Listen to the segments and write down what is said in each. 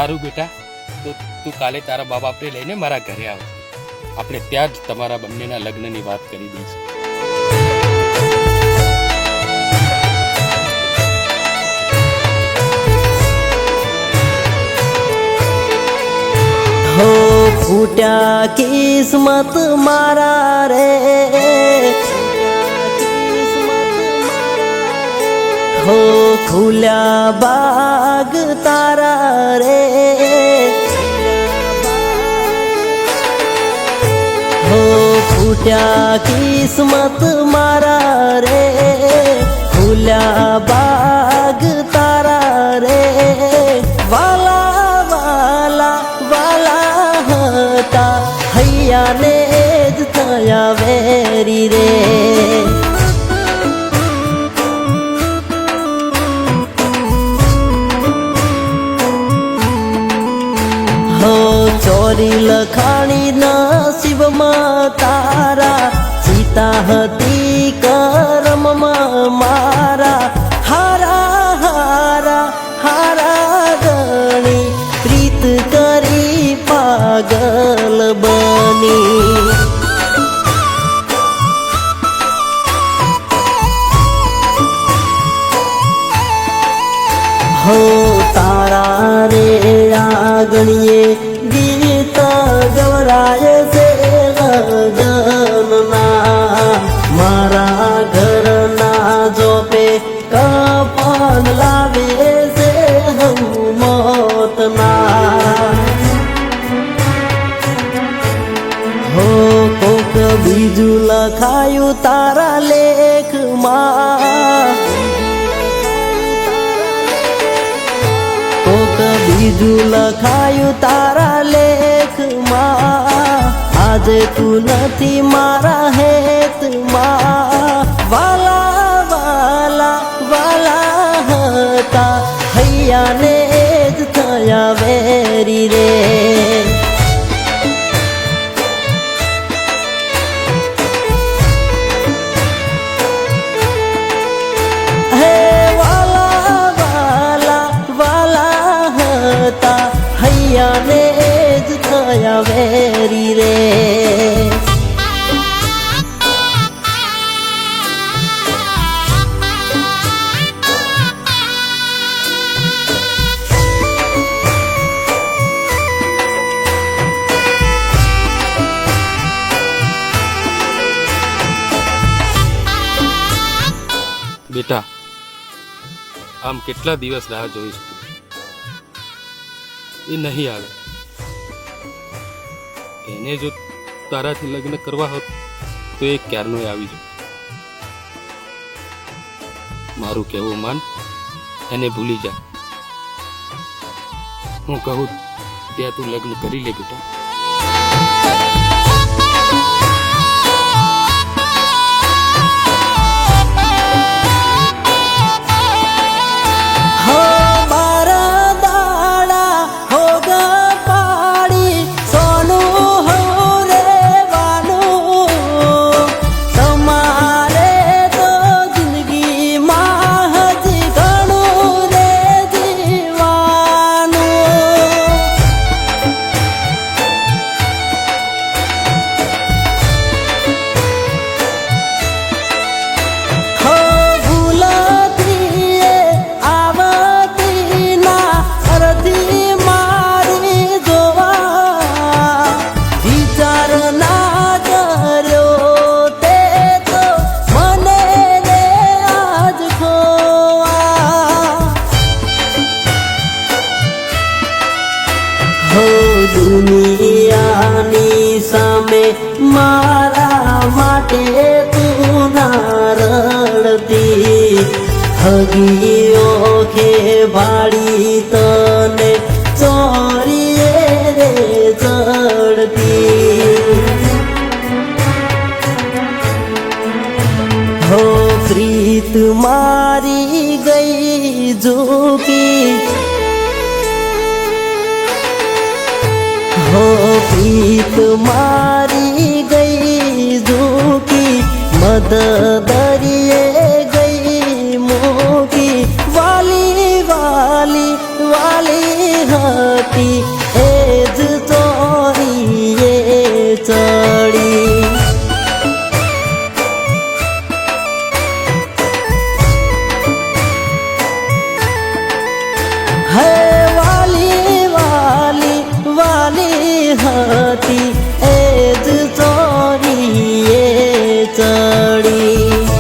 સારું બેટા, તો તું કાલે તારા મા બાપને લઈને મારા ઘરે આવ. આપણે ત્યાં જ તમારા બંનેના લગ્નની વાત કરી દઈશું. हो फूट्या किस्मत मारा रे, हो खुल्या बाग तारा रे, हो फूट्या किस्मत मारा रे, खुल्या बाग तारा रे. वाला वाला वाला હતા હૈયાને જ થયા વેરી રે. હો ચોરી લખાણી નસીબમાં તારા, સીતા હતી કરમમાં મારા. હારા હારા હારા ગણી પ્રીત કરી પાગલ બની. હો તારા રે આગણીએ ગીત ગવરાય છે લગનના. મારા ઘરના જોપે કપન લાવે છે મોતના. હો કોક બીજું લખાયું તારા લેખમાં, કોક બીજું લખાયું તારા લેખમાં. આજે તું નથી મારા હેતમાં. વાલા વાલા વાલા હતા હૈયાને જ થયા વેરી રે. હે વાલા વાલા વાલા હતા હૈયાને જ થયા વેરી રે. બેટા, આમ કેટલા દિવસ રાહ જોઈશ તું? એ નહીં આવે. એને જો તારાથી લગ્ન કરવા હોત તો એ ક્યારનો આવી જતો. મારું કહેવું માન, એને ભૂલી જા. હું કહું ત્યાં તું લગ્ન કરી લે બેટા. દુનિયાની સામે મારા માટે તું ના રડતી. હગી ઓખે ભાડી તને ચોરીએ રે ચડતી. હો પ્રીત મારી ગઈ ઝૂકી, हो प्रीत मारी गई झूकी. मद दरिए गई मुकी. वाली वाली वाली हती ચડી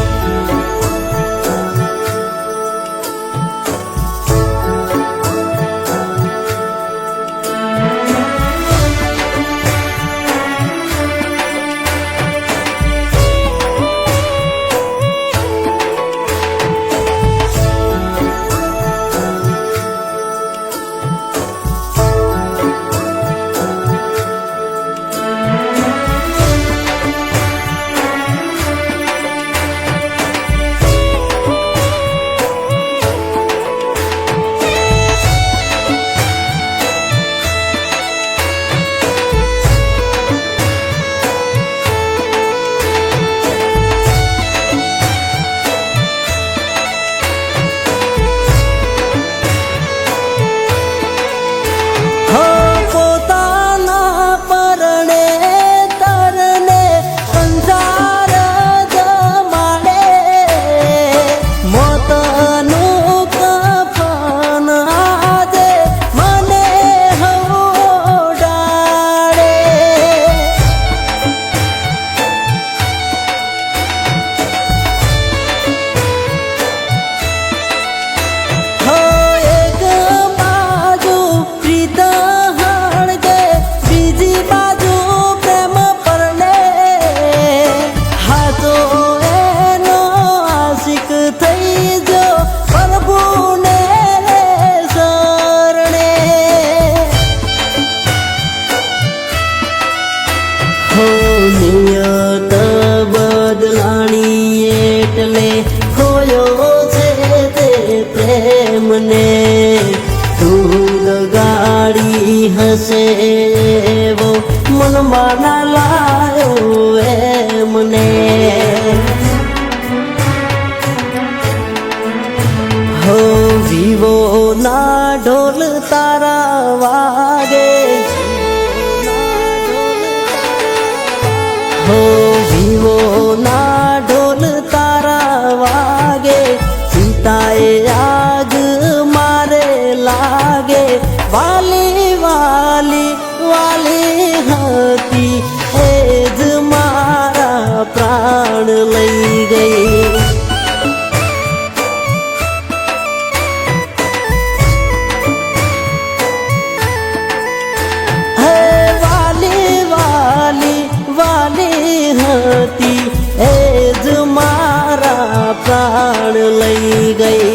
નિયત બદલાણી એટલે ખોયો છે તે પ્રેમને તું ગાડી હસે એવો મનમાં ના લાયો એમને હો વિવો ના ઢોલ તારા વાગે હો વિવો ના ઢોલ તારા વાગે સીતાએ આગ મારે લાગે વાલી વાલી વાલી હતી એ જ મારા પ્રાણ લઈ ગઈ હતી એ જ મારા પ્રાણ લઈ ગઈ